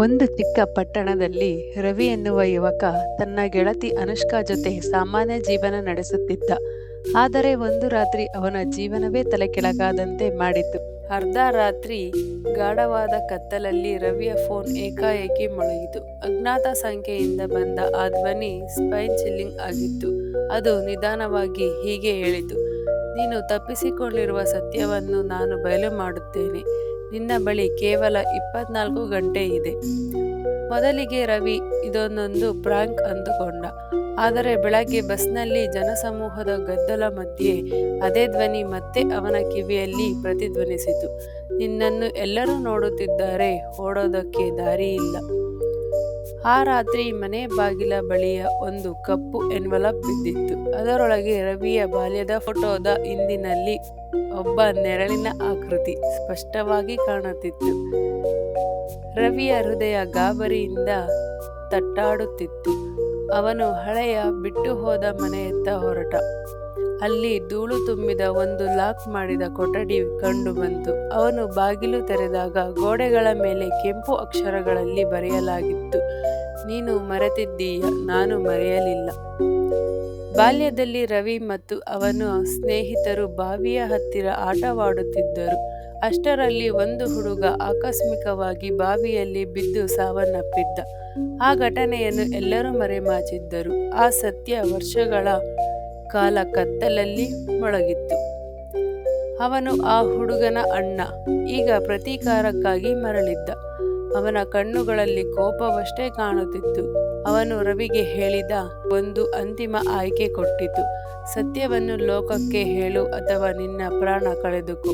ಒಂದು ಚಿಕ್ಕ ಪಟ್ಟಣದಲ್ಲಿ ರವಿ ಎನ್ನುವ ಯುವಕ ತನ್ನ ಗೆಳತಿ ಅನುಷ್ಕಾ ಜೊತೆ ಸಾಮಾನ್ಯ ಜೀವನ ನಡೆಸುತ್ತಿದ್ದ. ಆದರೆ ಒಂದು ರಾತ್ರಿ ಅವನ ಜೀವನವೇ ತಲೆಕೆಳಗಾದಂತೆ ಮಾಡಿತು. ಅರ್ಧ ರಾತ್ರಿ ಗಾಢವಾದ ಕತ್ತಲಲ್ಲಿ ರವಿಯ ಫೋನ್ ಏಕಾಏಕಿ ಮೊಳಗಿತು. ಅಜ್ಞಾತ ಸಂಖ್ಯೆಯಿಂದ ಬಂದ ಆ ಧ್ವನಿ ಸ್ಪೈನ್ ಚಿಲ್ಲಿಂಗ್ ಆಗಿತ್ತು. ಅದು ನಿಧಾನವಾಗಿ ಹೀಗೆ ಹೇಳಿತು: ನೀನು ತಪ್ಪಿಸಿಕೊಂಡಿರುವ ಸತ್ಯವನ್ನು ನಾನು ಬಯಲು ಮಾಡುತ್ತೇನೆ. ನಿನ್ನ ಬಳಿ ಕೇವಲ 24 ಗಂಟೆ ಇದೆ. ಮೊದಲಿಗೆ ರವಿ ಇದೊಂದೊಂದು ಪ್ರಾಂಕ್ ಅಂದುಕೊಂಡ. ಆದರೆ ಬೆಳಗ್ಗೆ ಬಸ್ನಲ್ಲಿ ಜನಸಮೂಹದ ಗದ್ದಲ ಮಧ್ಯೆ ಅದೇ ಧ್ವನಿ ಮತ್ತೆ ಅವನ ಕಿವಿಯಲ್ಲಿ ಪ್ರತಿಧ್ವನಿಸಿತು: ನಿನ್ನನ್ನು ಎಲ್ಲರೂ ನೋಡುತ್ತಿದ್ದಾರೆ, ಓಡೋದಕ್ಕೆ ದಾರಿಯಿಲ್ಲ. ಆ ರಾತ್ರಿ ಮನೆ ಬಾಗಿಲ ಬಳಿಯ ಒಂದು ಕಪ್ಪು ಎನ್ವಲಪ್ ಬಿದ್ದಿತ್ತು. ಅದರೊಳಗೆ ರವಿಯ ಬಾಲ್ಯದ ಫೋಟೋದ ಹಿಂದಿನಲ್ಲಿ ಒಬ್ಬ ನೆರಳಿನ ಆಕೃತಿ ಸ್ಪಷ್ಟವಾಗಿ ಕಾಣುತ್ತಿತ್ತು. ರವಿಯ ಹೃದಯ ಗಾಬರಿಯಿಂದ ತಟ್ಟಾಡುತ್ತಿತ್ತು. ಅವನು ಹಳೆಯ ಬಿಟ್ಟು ಹೋದ ಮನೆಯತ್ತ ಹೊರಟ. ಅಲ್ಲಿ ಧೂಳು ತುಂಬಿದ ಒಂದು ಲಾಕ್ ಮಾಡಿದ ಕೊಠಡಿ ಕಂಡು ಬಂತು. ಅವನು ಬಾಗಿಲು ತೆರೆದಾಗ ಗೋಡೆಗಳ ಮೇಲೆ ಕೆಂಪು ಅಕ್ಷರಗಳಲ್ಲಿ ಬರೆಯಲಾಗಿತ್ತು: ನೀನು ಮರೆತಿದ್ದೀಯ, ನಾನು ಮರೆಯಲಿಲ್ಲ. ಬಾಲ್ಯದಲ್ಲಿ ರವಿ ಮತ್ತು ಅವನ ಸ್ನೇಹಿತರು ಬಾವಿಯ ಹತ್ತಿರ ಆಟವಾಡುತ್ತಿದ್ದರು. ಅಷ್ಟರಲ್ಲಿ ಒಂದು ಹುಡುಗ ಆಕಸ್ಮಿಕವಾಗಿ ಬಾವಿಯಲ್ಲಿ ಬಿದ್ದು ಸಾವನ್ನಪ್ಪಿದ್ದ. ಆ ಘಟನೆಯನ್ನು ಎಲ್ಲರೂ ಮರೆಮಾಚಿದ್ದರು. ಆ ಸತ್ಯ ವರ್ಷಗಳ ಕಾಲ ಕತ್ತಲಲ್ಲಿ ಮೊಳಗಿತ್ತು. ಅವನು ಆ ಹುಡುಗನ ಅಣ್ಣ. ಈಗ ಪ್ರತೀಕಾರಕ್ಕಾಗಿ ಮರಳಿದ್ದ. ಅವನ ಕಣ್ಣುಗಳಲ್ಲಿ ಕೋಪವಷ್ಟೇ ಕಾಣುತ್ತಿತ್ತು. ಅವನು ರವಿಗೆ ಹೇಳಿದ ಒಂದು ಅಂತಿಮ ಆಯ್ಕೆ ಕೊಟ್ಟಿತು: ಸತ್ಯವನ್ನು ಲೋಕಕ್ಕೆ ಹೇಳು ಅಥವಾ ನಿನ್ನ ಪ್ರಾಣ ಕಳೆದುಕೋ.